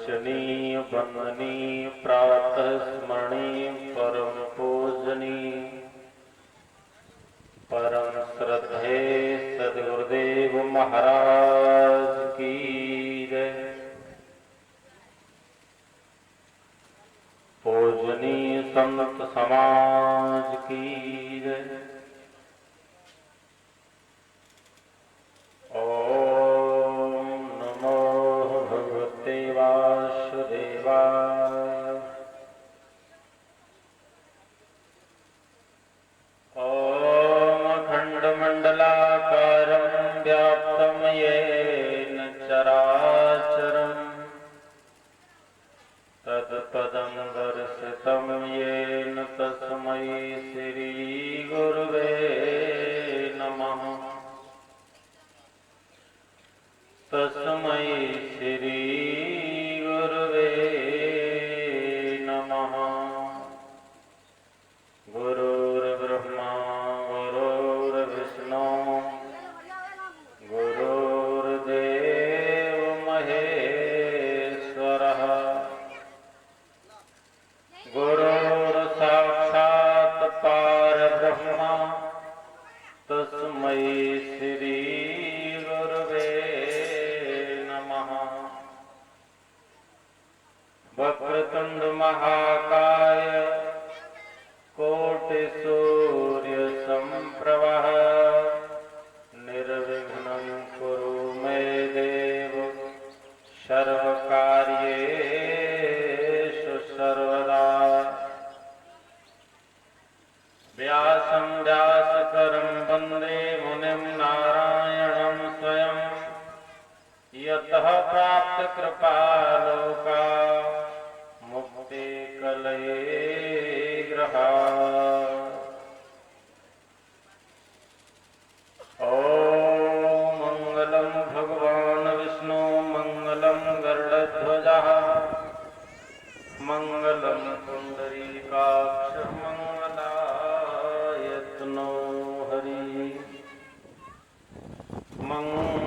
पूजनीय वंदनीय प्रातः स्मरणीय परम पूजनीय परम श्रद्धेय सद्गुरुदेव महाराज की जय। पूजनीय संत समाज की जय। ओम नमो भगवते वासुदेवाय। ओम अखंडमंडलाकारं व्याप्तं येन चराचरम् तत्पदं दर्शितं येन तस्मै श्री गुरुवे नमः। तस्मै श्री गुरुवे नमः। गुरुर्ब्रह्मा गुरुर्विष्णु गुरुर्देव महेश्वरः गुरुर्साक्षात् परब्रह्म तस्मै श्री गुरुवे नमः। वक्रतुंड महाकाय कोटि सूर्य संप्रभः निर्विघ्नं कुरु मे देव सर्वकार्येषु सर्वदा। व्यासं व्यासकरं वन्दे मुनिं नारायणं स्वयं यतः प्राप्तकृपालोका मुक्ति कलये ग्रहा। ओम मंगलम भगवान विष्णु मंगलम गरुड़ध्वजः मंगलम पुंडरीकाक्ष मंगलायतनो हरि मंगलायतनो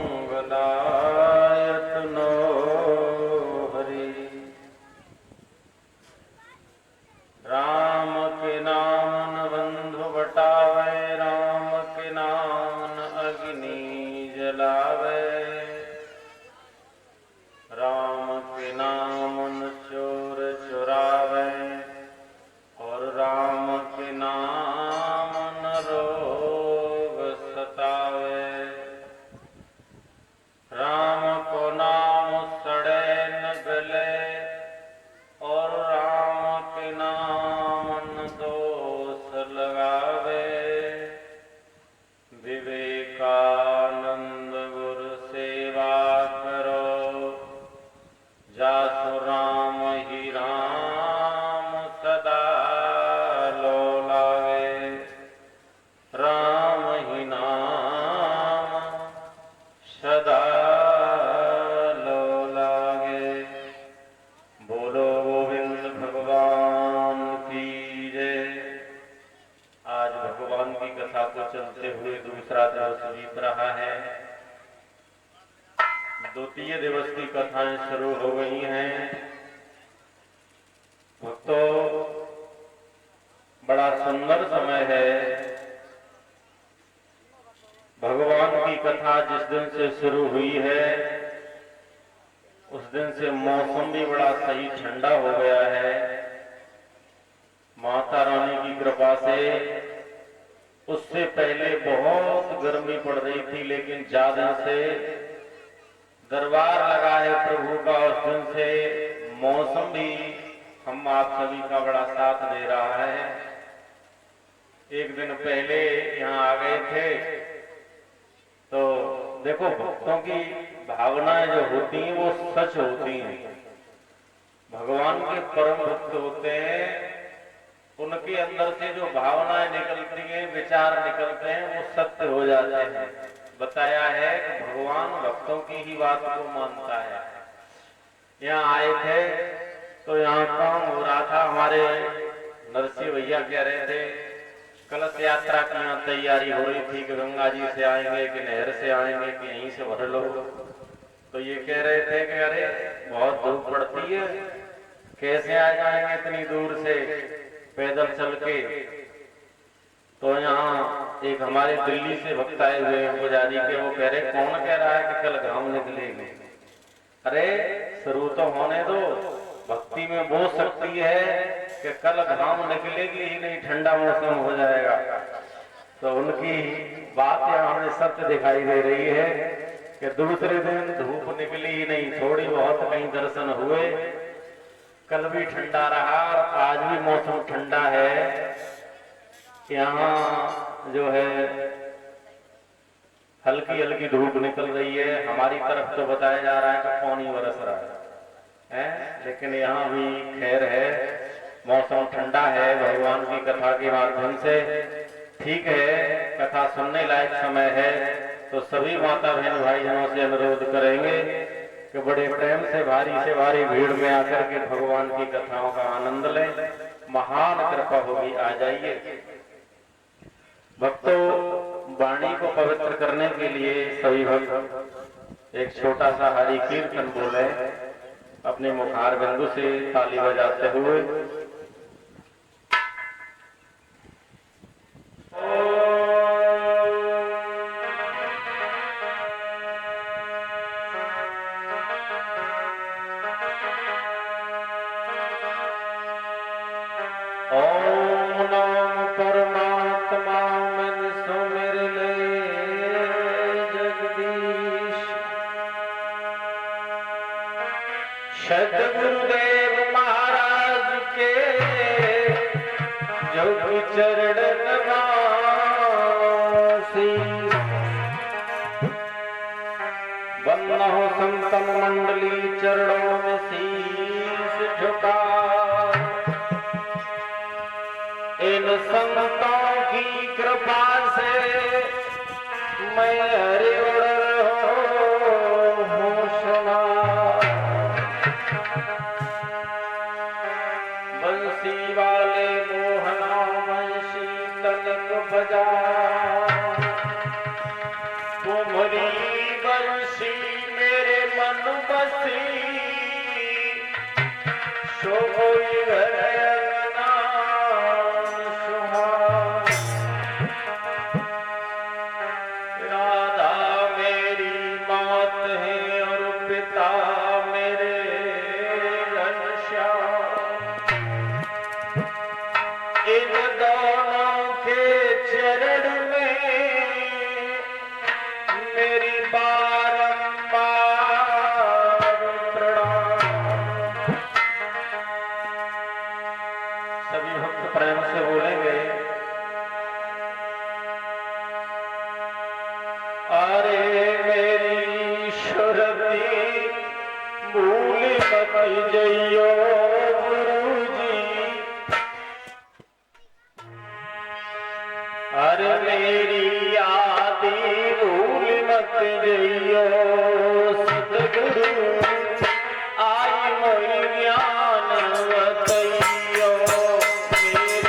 हरि। राम के नाम न बंधु बटावे राम के नाम न अग्नि जलावे राम के नाम न चोर चुरावे और राम के नाम न रोग सतावे। राम को नाम सड़े न गले और राम के नाम न दोष लगावे। विवेकानंद गुरु सेवा करो जासु राम ही राम सदा लो लावे। राम ही नाम सदा लो लागे। बोलो गोविंद भगवान की जय। आज भगवान की कथा को चलते हुए दूसरा दिवस बीत रहा है। द्वितीय दिवस की कथाएं शुरू हो गई हैं। भक्तों, बड़ा सुंदर समय है। भगवान की कथा जिस दिन से शुरू हुई है उस दिन से मौसम भी बड़ा सही ठंडा हो गया है। माता रानी की कृपा से उससे पहले बहुत गर्मी पड़ रही थी, लेकिन ज्यादा से दरबार लगा है प्रभु का। उस दिन से मौसम भी हम आप सभी का बड़ा साथ दे रहा है। एक दिन पहले यहाँ आ गए थे तो देखो, भक्तों की भावनाएं जो होती हैं वो सच होती हैं। भगवान के परम भक्त होते हैं, उनके अंदर से जो भावनाएं निकलती हैं, विचार निकलते हैं, वो सत्य हो जाते हैं। बताया है कि भगवान भक्तों की ही बात को मानता है। यहाँ आए थे तो यहाँ काम हो रहा था। हमारे नरसिंह भैया कह रहे थे कलश यात्रा की यहाँ तैयारी हो रही थी कि गंगा जी से आएंगे कि नहर से आएंगे कि यहीं से भर लो। तो ये कह रहे थे कि अरे बहुत धूप पड़ती है, कैसे आ जाएंगे इतनी दूर से पैदल चल के। तो यहाँ एक हमारे दिल्ली से भक्त आए हुए हैं पुजारी के, वो कह रहे कौन कह रहा है कि कल घाम निकलेगी। अरे शुरू तो होने दो, भक्ति में वो शक्ति है कि कल घाम निकलेगी ही नहीं, ठंडा मौसम हो जाएगा। तो उनकी बात यहाँ हमें सत्य दिखाई दे रही है कि दूसरे दिन धूप निकली ही नहीं, थोड़ी बहुत कहीं दर्शन हुए, कल भी ठंडा रहा और आज भी मौसम ठंडा है। यहाँ जो है हल्की हल्की धूप निकल रही है, हमारी तरफ तो बताया जा रहा है कि पानी बरस रहा है, लेकिन यहाँ भी खैर है, मौसम ठंडा है भगवान की कथा के माध्यम से। ठीक है, कथा सुनने लायक समय है, तो सभी माता बहन भाइयों से अनुरोध करेंगे कि बड़े प्रेम से भारी भीड़ में आकर के भगवान की कथाओं का आनंद लें, महान कृपा होगी। आ जाइए भक्तों, वाणी को पवित्र करने के लिए सभी भक्त एक छोटा सा हरि कीर्तन बोले अपने मुखार बिंदु से ताली बजाते हुए। ओम नमो परमात्मा मन सुमिर ले जगदीश। सद्गुरुदेव महाराज के जो चरण नवासी, वंदना हो संतन मंडली चरणों में शीश झुका। इन संतों की कृपा से मैं हरिवर हूँ सुना। बंसी वाले मोहना वंशी तनिक बजा, तुम्हारी बंसी मेरे मन बसी, शोभोई घरना सुहा। राधा मेरी मात है और पिता मेरे घनश्याम, इन दोनों के चरण में मेरी बारंबार प्रणाम। सभी भक्त प्रेम से बोलेंगे, अरे मेरी सुरती भूल मत जइयो गुरुजी, अरे मेरी आदि भूल मत जइयो सतगुरु, आई मोहि ज्ञान बतइयो मेरी।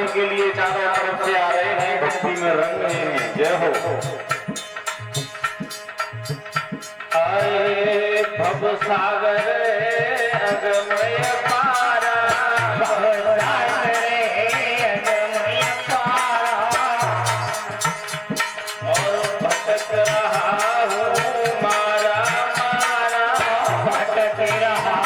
करने के लिए चारों तरफ से आ रहे हैं, भक्ति में रंग रहे हैं। जय हो। आए भव सागर अगमय पारा, भव सागर अगमय पारा, और भटक रहा हूँ मारा मारा, भटक रहा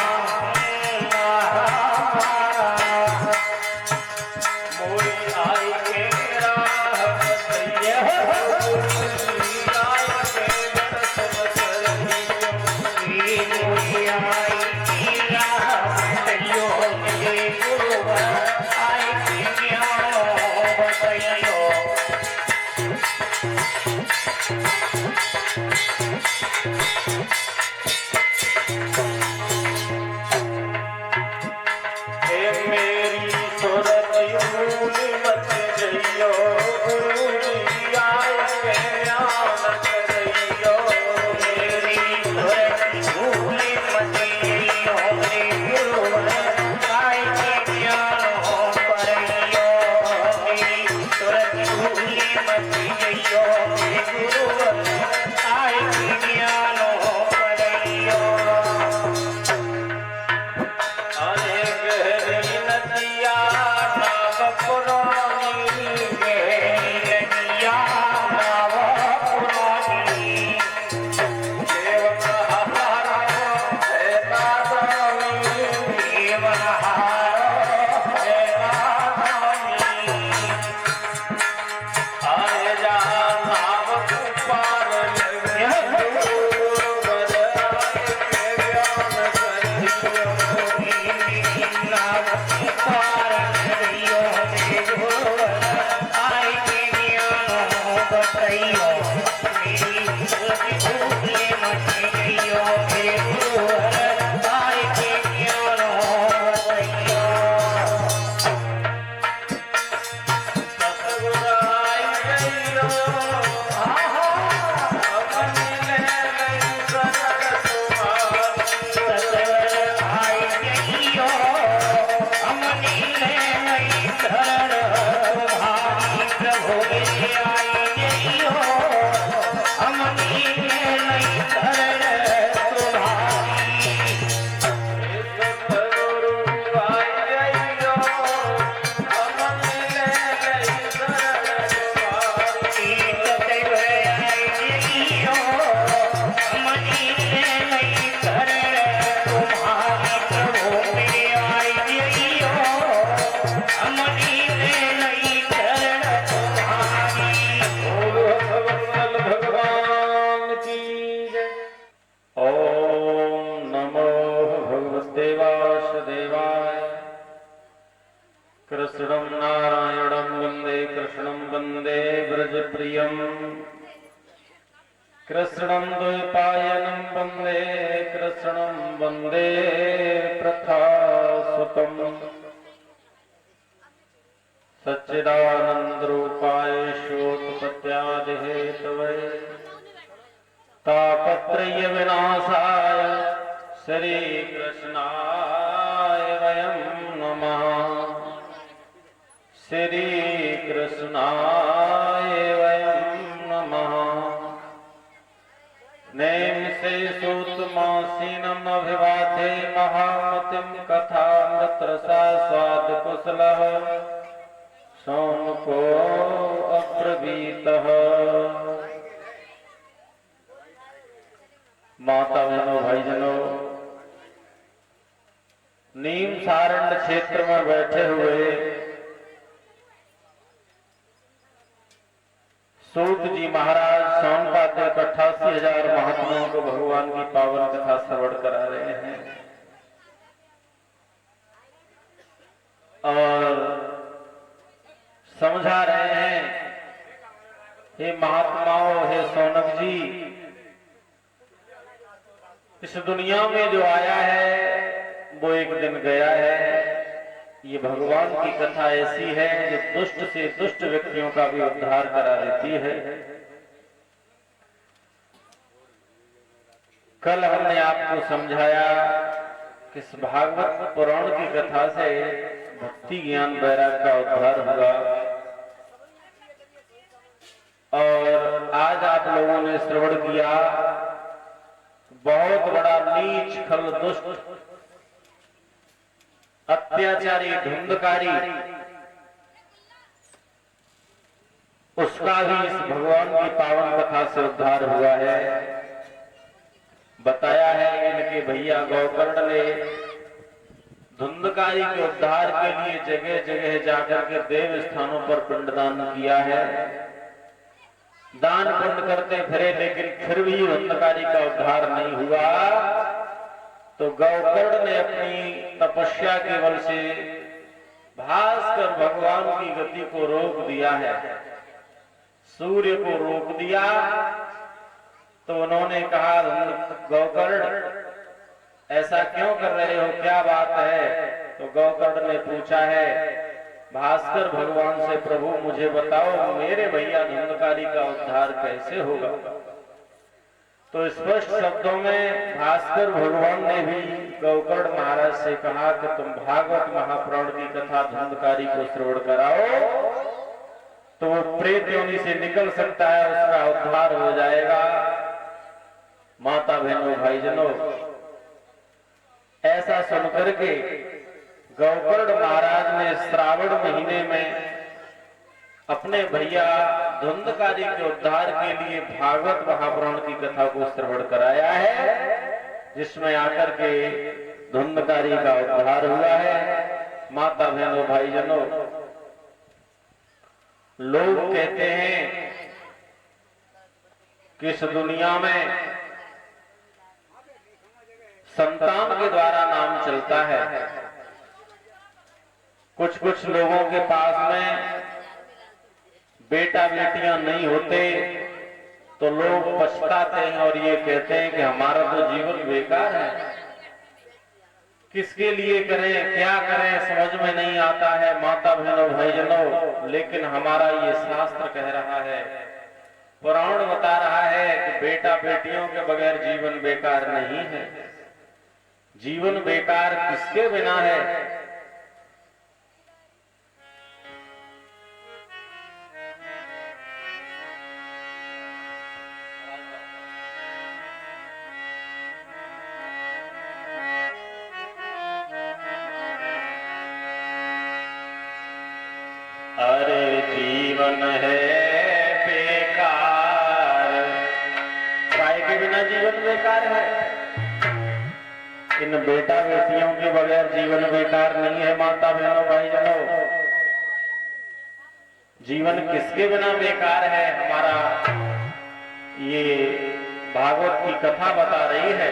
कृष्णं नारायणं वन्दे कृष्णं वन्दे व्रजप्रियं कृष्णं द्वैपायनं वन्दे कृष्णं वन्दे प्रथासुतं सच्चिदानन्दरूपाय श्योत्पत्यादिहेतवे तापत्रय विनाशाय श्रीकृष्णाय वयं नमः। श्रीकृष्णाय वयं नमः। नेम से सूतमासीनम् अभिवादे महामतिं कथामृतरसा स्वादकुशलः सौनको अब्रवीतः। माता बहनों भाईजनों, नीम सारण्य क्षेत्र में बैठे हुए सूत जी महाराज सोनपात्र 88,000 महात्माओं को भगवान की पावन कथा श्रवण करा रहे हैं और समझा रहे हैं, हे महात्माओं, हे सौनक जी, इस दुनिया में जो आया है वो एक दिन गया है। ये भगवान की कथा ऐसी है जो दुष्ट से दुष्ट व्यक्तियों का भी उद्धार करा देती है। कल हमने आपको समझाया कि इस भागवत पुराण की कथा से भक्ति ज्ञान वैराग का उद्धार हुआ। और आज आप लोगों ने श्रवण किया, बहुत बड़ा नीच खल दुष्ट अत्याचारी धुंधकारी, उसका भी इस भगवान की पावन कथा से उद्धार हुआ है। बताया है इनके भैया गौकर्ण ने धुंधकारी के उद्धार के लिए जगह जगह जाकर के देव स्थानों पर पिंडदान किया है। दान पुण्य करते फिरे, लेकिन फिर भी धुंधकारी का उद्धार नहीं हुआ। तो गौकर्ण ने अपनी तपस्या के बल से भास्कर भगवान की गति को रोक दिया है, सूर्य को रोक दिया। तो उन्होंने कहा, गौकर्ण ऐसा क्यों कर रहे हो, क्या बात है? तो गौकर्ण ने पूछा है भास्कर भगवान से, प्रभु मुझे बताओ मेरे भैया धुंधकारी का उद्धार कैसे होगा? तो स्पष्ट शब्दों में भास्कर भगवान ने भी गौकर्ण महाराज से कहा कि तुम भागवत महापुराण की कथा धुंधकारी को श्रवण कराओ, तो वो प्रेत योनि से निकल सकता है, उसका उद्धार हो जाएगा। माता बहनों भाईजनों, ऐसा सुनकर के गौकर्ण महाराज ने श्रावण महीने में अपने भैया धुंधकारी के उद्धार के लिए भागवत महापुराण की कथा को श्रवण कराया है, जिसमें आकर के धुंधकारी का उद्धार हुआ है। माता बहनों भाईजनों, लोग कहते हैं कि इस दुनिया में संतान के द्वारा नाम चलता है। कुछ कुछ लोगों के पास में बेटा बेटियां नहीं होते तो लोग पछताते हैं और ये कहते हैं कि हमारा तो जीवन बेकार है, किसके लिए करें, क्या करें, समझ में नहीं आता है। माता बहनों भाईजनों, लेकिन हमारा ये शास्त्र कह रहा है, पुराण बता रहा है कि बेटा बेटियों के बगैर जीवन बेकार नहीं है। जीवन बेकार किसके बिना है? अरे जीवन है बेकार, काय के बिना जीवन बेकार है? इन बेटा बेटियों के बगैर जीवन बेकार नहीं है। माता बहनों भाईजनों, जीवन किसके बिना बेकार है? हमारा ये भागवत की कथा बता रही है,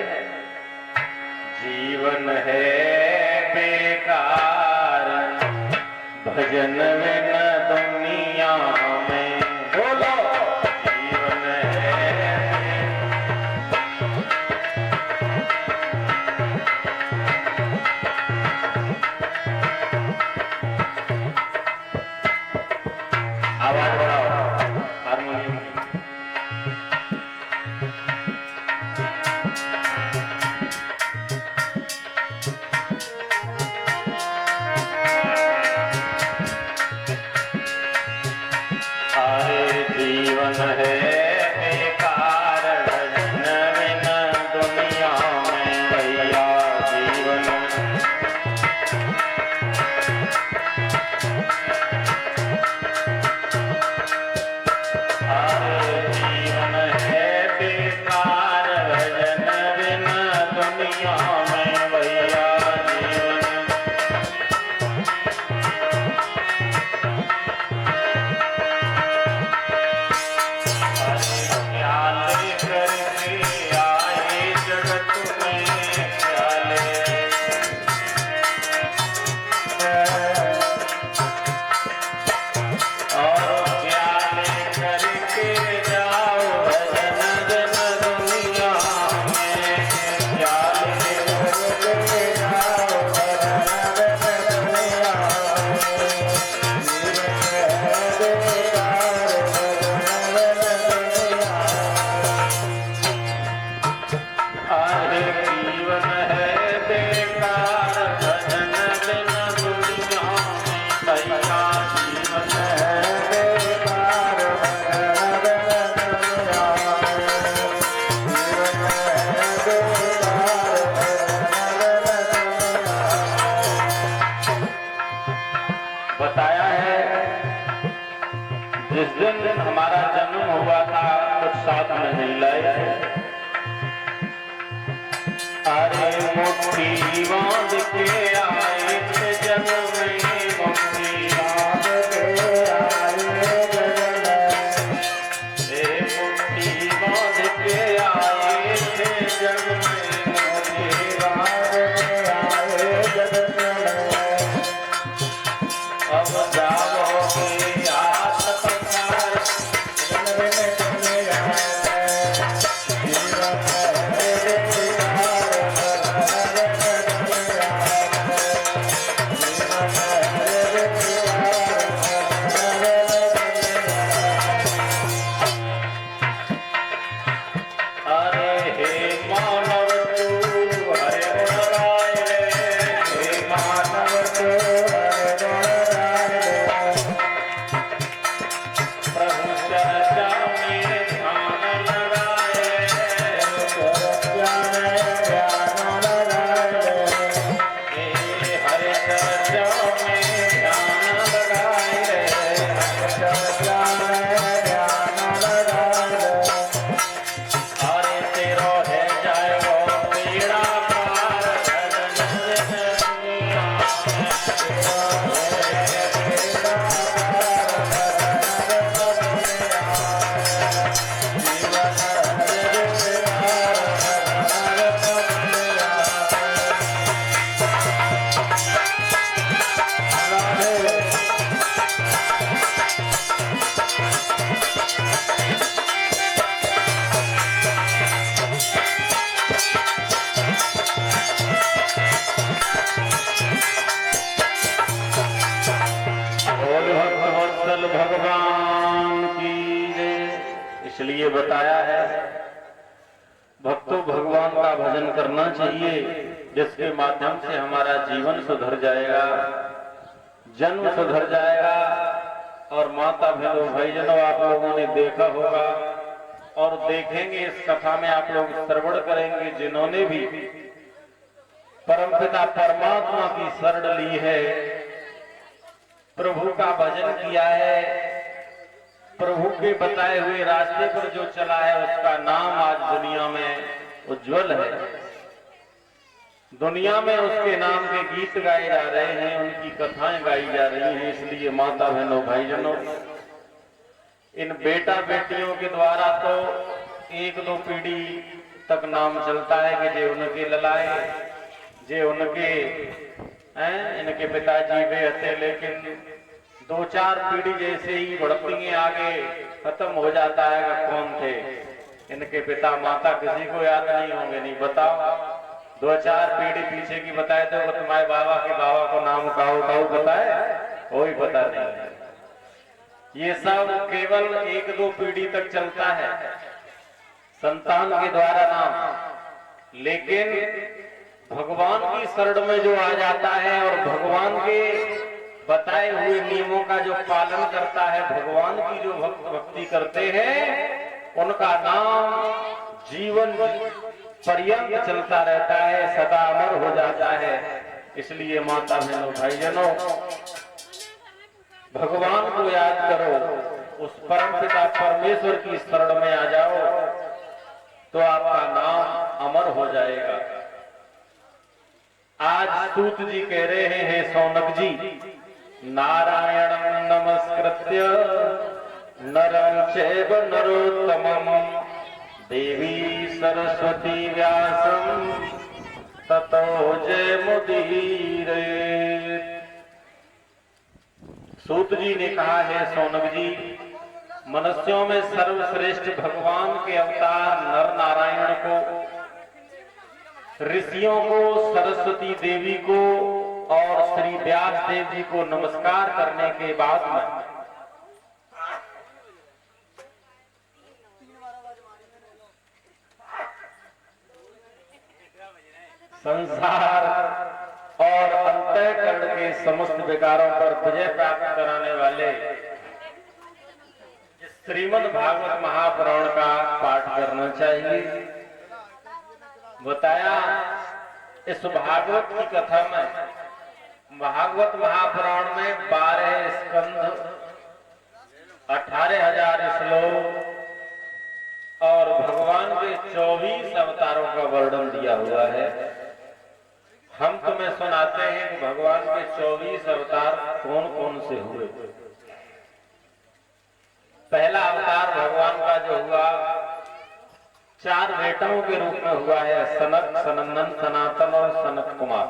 जीवन है बेकार, भजन बिन दुनिया में, बोलो जीवन है। आवाज बढ़ाओ हारमोनियम की। जिस दिन हमारा जन्म हुआ था कुछ साथ में नहीं लाए थे। अरे मुट्ठी बांध के आए थे जन्म में, मुट्ठी बांध के आए मुट्ठी बांध के आए थे जन्म में, मुट्ठी बांध के आए जन्म में। अब जाओगे भगवान की जय। इसलिए बताया है भक्तों भगवान का भजन करना चाहिए, जिसके माध्यम से हमारा जीवन सुधर जाएगा, जन्म सुधर जाएगा। और माता बहनों भाईजनों, आप लोगों ने देखा होगा और देखेंगे, इस कथा में आप लोग श्रवण करेंगे, जिन्होंने भी परमपिता परमात्मा की शरण ली है, प्रभु का भजन किया है, प्रभु के बताए हुए रास्ते पर जो चला है, उसका नाम आज दुनिया में उज्जवल है। दुनिया में उसके नाम के गीत गाए जा रहे हैं, उनकी कथाएं गाई जा रही हैं। इसलिए माता बहनों भाईजनों, इन बेटा बेटियों के द्वारा तो एक दो पीढ़ी तक नाम चलता है कि जे उनके ललाए, जे उनके इनके पिताजी वे थे, लेकिन दो चार पीढ़ी जैसे ही बढ़ती है आगे खत्म हो जाता है कि कौन थे इनके पिता माता, किसी को याद नहीं होंगे। नहीं बताओ, दो चार पीढ़ी पीछे की बताए तो तुम्हारे बाबा के बाबा को नाम काऊ बताए, कोई पता नहीं। ये सब केवल एक दो पीढ़ी तक चलता है संतान के द्वारा नाम, लेकिन भगवान की शरण में जो आ जाता है और भगवान के बताए हुए नियमों का जो पालन करता है, भगवान की जो भक्ति करते हैं, उनका नाम जीवन पर्यंत चलता रहता है, सदा अमर हो जाता है। इसलिए माता बहनों भाईजनों, भगवान को याद करो, उस परमपिता परमेश्वर की शरण में आ जाओ तो आपका नाम अमर हो जाएगा। आज सूत जी कह रहे हैं सौनक जी, नारायणं नमस्कृत्य नरं चैव नरोत्तमं देवी सरस्वती व्यासं ततो जयमुदीरयेत्। सूत जी ने कहा है सौनक जी, मनुष्यों में सर्वश्रेष्ठ भगवान के अवतार नर नारायण को, ऋषियों को, सरस्वती देवी को और श्री व्यास देव जी को नमस्कार करने के बाद में संसार और अंतःकरण के समस्त विकारों पर विजय प्राप्त कराने वाले श्रीमद् भागवत महापुराण का पाठ करना चाहिए। बताया इस भागवत की कथा में, भागवत महापुराण में 12 स्कंध, 18 18,000 श्लोक और भगवान के 24 अवतारों का वर्णन दिया हुआ है। हम तुम्हें सुनाते हैं कि भगवान के 24 अवतार कौन कौन से हुए। पहला अवतार भगवान का जो हुआ 4 बेटों के रूप में हुआ है, सनत, सनंदन, सनातन और सनत कुमार।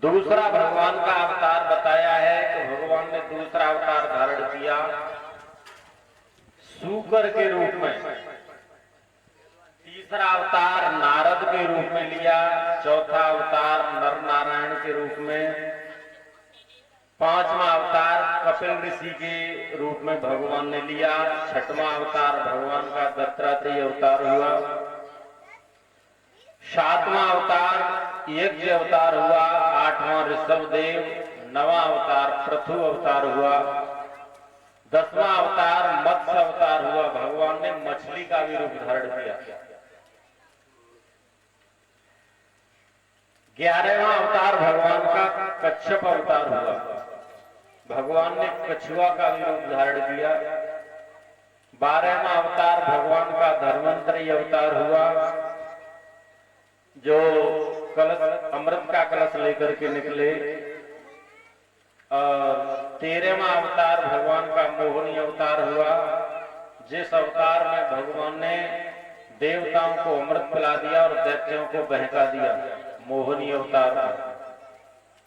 दूसरा भगवान का अवतार बताया है कि भगवान ने दूसरा अवतार धारण किया सूकर के रूप में। तीसरा अवतार नारद के रूप में लिया। चौथा अवतार नर नारायण के रूप में। पांचवा अवतार कपिल ऋषि के रूप में भगवान ने लिया। छठवां अवतार भगवान का दत्तात्रेय अवतार हुआ। सातवां अवतार यज्ञ अवतार हुआ। आठवां ऋषभदेव। नवां अवतार पृथु अवतार हुआ। 10वां अवतार मत्स्य अवतार हुआ। भगवान ने मछली का भी रूप धारण किया। 11वां अवतार भगवान का कच्छप अवतार हुआ। भगवान ने कछुआ का भी रूप धारण किया। 12वां अवतार भगवान का धर्मंतरी अवतार हुआ, जो कलश अमृत का कलश लेकर के निकले। और 13वां अवतार भगवान का मोहिनी अवतार हुआ, जिस अवतार में भगवान ने देवताओं को अमृत पिला दिया और दैत्यों को बहका दिया, मोहिनी अवतार।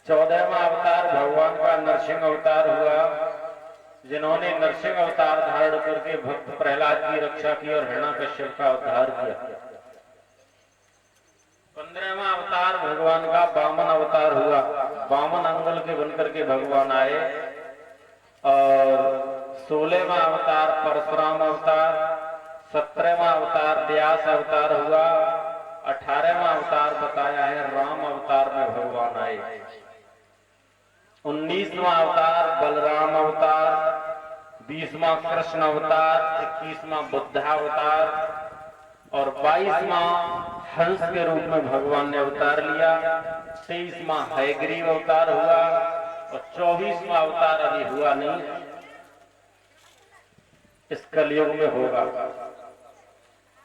14वां अवतार भगवान का नरसिंह अवतार हुआ, जिन्होंने नरसिंह अवतार धारण करके भक्त प्रहलाद की रक्षा की और हिरण्यकश्यप का उद्धार किया। 15वां अवतार भगवान का वामन अवतार हुआ। वामन अंगल के बनकर के भगवान आए। और 16वां अवतार परशुराम अवतार। 17वां अवतार व्यास अवतार हुआ। 18वां अवतार बताया है राम अवतार में भगवान आए। 19वां अवतार बलराम अवतार। 20वां कृष्ण अवतार। 21वां बुद्धावतार और 22वां हंस के रूप में भगवान ने अवतार लिया। 23वां हयग्रीव अवतार हुआ और 24वां अवतार अभी हुआ नहीं, इस कलयुग में होगा।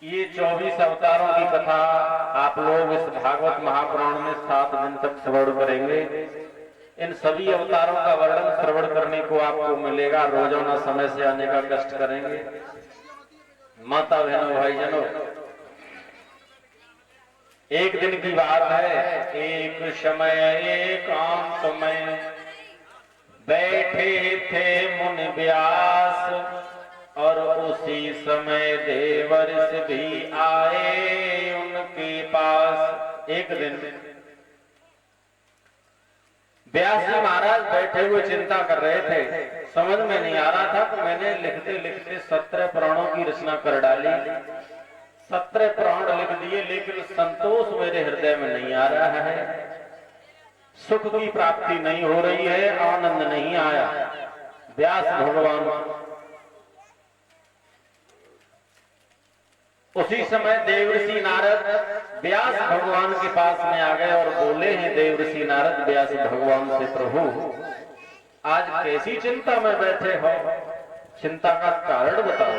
ये 24 अवतारों की कथा आप लोग इस भागवत महापुराण में 7 दिन तक श्रवण करेंगे। इन सभी अवतारों का वर्णन श्रवण करने को आपको मिलेगा। रोजाना समय से आने का कष्ट करेंगे। माता बहनों भाईजनों, एक दिन की बात है, एक समय एकांत में बैठे थे मुनि व्यास और उसी समय देवर्षि भी आए उनके पास। एक दिन व्यास जी महाराज बैठे हुए चिंता कर रहे थे। समझ में नहीं आ रहा था कि मैंने लिखते लिखते 17 पुराणों की रचना कर डाली, 17 पुराण लिख दिए, लेकिन संतोष मेरे हृदय में नहीं आ रहा है। सुख की प्राप्ति नहीं हो रही है, आनंद नहीं आया। व्यास भगवान उसी समय देवर्षि नारद व्यास भगवान के पास में आ गए और बोले हैं देवर्षि नारद व्यास भगवान से, प्रभु आज कैसी चिंता में बैठे हो, चिंता का कारण बताओ।